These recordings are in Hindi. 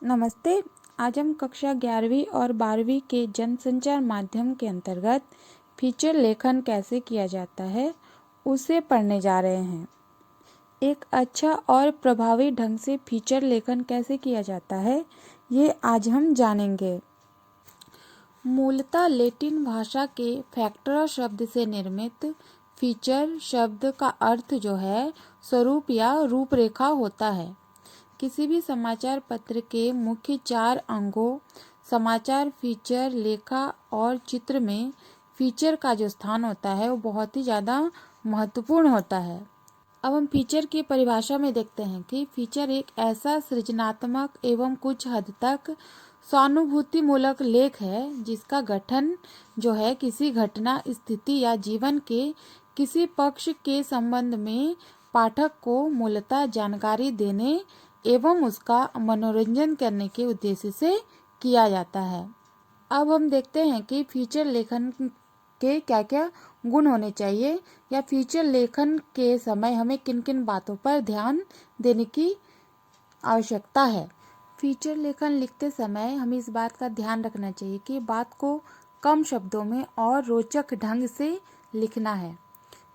नमस्ते। आज हम कक्षा 11वीं और 12वीं के जनसंचार माध्यम के अंतर्गत फीचर लेखन कैसे किया जाता है उसे पढ़ने जा रहे हैं। एक अच्छा और प्रभावी ढंग से फीचर लेखन कैसे किया जाता है ये आज हम जानेंगे। मूलतः लैटिन भाषा के फैक्टरा शब्द से निर्मित फीचर शब्द का अर्थ जो है स्वरूप या रूपरेखा होता है। किसी भी समाचार पत्र के मुख्य 4 अंगों समाचार, फीचर, लेखा और चित्र में फीचर का जो स्थान होता है वो बहुत ही ज़्यादा महत्वपूर्ण होता है। अब हम फीचर की परिभाषा में देखते हैं कि फीचर एक ऐसा सृजनात्मक एवं कुछ हद तक सहानुभूतिमूलक लेख है जिसका गठन जो है किसी घटना, स्थिति या जीवन के किसी पक्ष के संबंध में पाठक को मूलतः जानकारी देने एवं उसका मनोरंजन करने के उद्देश्य से किया जाता है। अब हम देखते हैं कि फीचर लेखन के क्या क्या गुण होने चाहिए या फीचर लेखन के समय हमें किन किन बातों पर ध्यान देने की आवश्यकता है। फीचर लेखन लिखते समय हमें इस बात का ध्यान रखना चाहिए कि बात को कम शब्दों में और रोचक ढंग से लिखना है।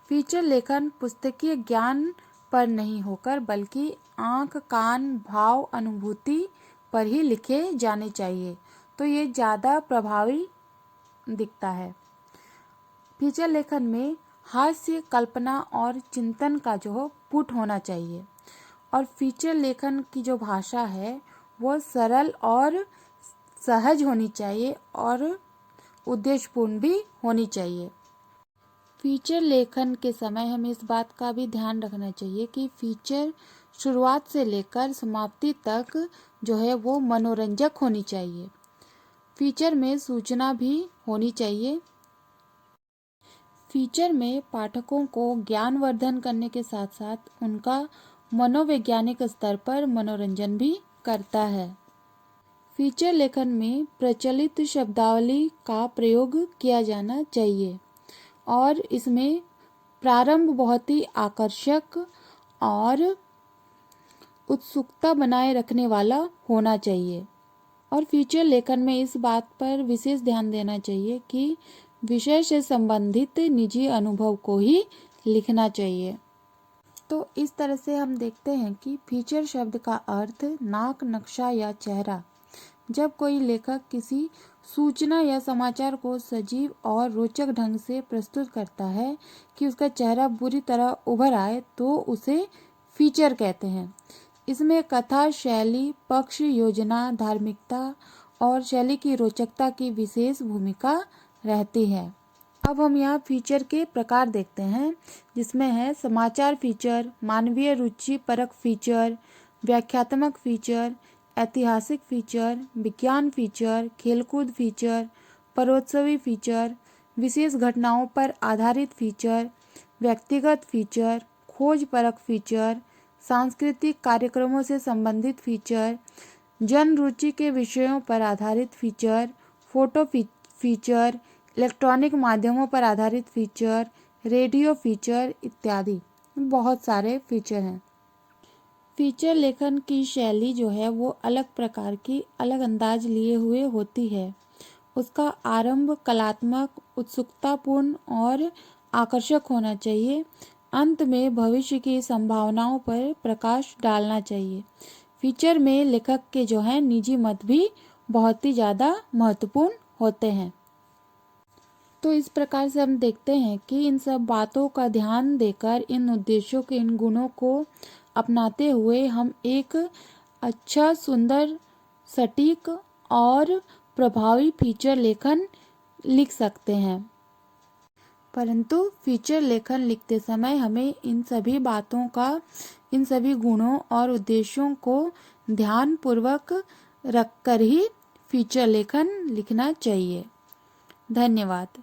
फीचर लेखन पुस्तकीय ज्ञान पर नहीं होकर बल्कि आँख, कान, भाव, अनुभूति पर ही लिखे जाने चाहिए, तो ये ज़्यादा प्रभावी दिखता है। फीचर लेखन में हास्य, कल्पना और चिंतन का जो पुट होना चाहिए और फीचर लेखन की जो भाषा है वो सरल और सहज होनी चाहिए और उद्देश्यपूर्ण भी होनी चाहिए। फीचर लेखन के समय हमें इस बात का भी ध्यान रखना चाहिए कि फीचर शुरुआत से लेकर समाप्ति तक जो है वो मनोरंजक होनी चाहिए। फीचर में सूचना भी होनी चाहिए। फीचर में पाठकों को ज्ञानवर्धन करने के साथ साथ उनका मनोवैज्ञानिक स्तर पर मनोरंजन भी करता है। फीचर लेखन में प्रचलित शब्दावली का प्रयोग किया जाना चाहिए और इसमें प्रारंभ बहुत ही आकर्षक और उत्सुकता बनाए रखने वाला होना चाहिए और फीचर लेखन में इस बात पर विशेष ध्यान देना चाहिए कि विषय से संबंधित निजी अनुभव को ही लिखना चाहिए। तो इस तरह से हम देखते हैं कि फीचर शब्द का अर्थ नाक, नक्शा या चेहरा। जब कोई लेखक किसी सूचना या समाचार को सजीव और रोचक ढंग से प्रस्तुत करता है कि उसका चेहरा बुरी तरह उभर आए तो उसे फीचर कहते हैं। इसमें कथा, शैली, पक्ष, योजना, धार्मिकता और शैली की रोचकता की विशेष भूमिका रहती है। अब हम यहाँ फीचर के प्रकार देखते हैं जिसमें है समाचार फीचर, मानवीय रुचि परक फीचर, व्याख्यात्मक फीचर, ऐतिहासिक फीचर, विज्ञान फीचर, खेलकूद फीचर, पर्वोत्सवी फीचर, विशेष घटनाओं पर आधारित फीचर, व्यक्तिगत फीचर, खोज परक फीचर, सांस्कृतिक कार्यक्रमों से संबंधित फीचर, जन रुचि के विषयों पर आधारित फीचर, फोटो फीचर, इलेक्ट्रॉनिक माध्यमों पर आधारित फीचर, रेडियो फीचर इत्यादि। बहुत सारे फीचर हैं। फीचर लेखन की शैली जो है वो अलग प्रकार की अलग अंदाज लिए हुए होती है। उसका आरंभ कलात्मक, उत्सुकतापूर्ण और आकर्षक होना चाहिए। अंत में भविष्य की संभावनाओं पर प्रकाश डालना चाहिए। फीचर में लेखक के जो है निजी मत भी बहुत ही ज़्यादा महत्वपूर्ण होते हैं। तो इस प्रकार से हम देखते हैं कि इन सब बातों का ध्यान देकर इन उद्देश्यों के इन गुणों को अपनाते हुए हम एक अच्छा, सुंदर, सटीक और प्रभावी फीचर लेखन लिख सकते हैं। परंतु फीचर लेखन लिखते समय हमें इन सभी बातों का, इन सभी गुणों और उद्देश्यों को ध्यानपूर्वक रखकर ही फीचर लेखन लिखना चाहिए। धन्यवाद।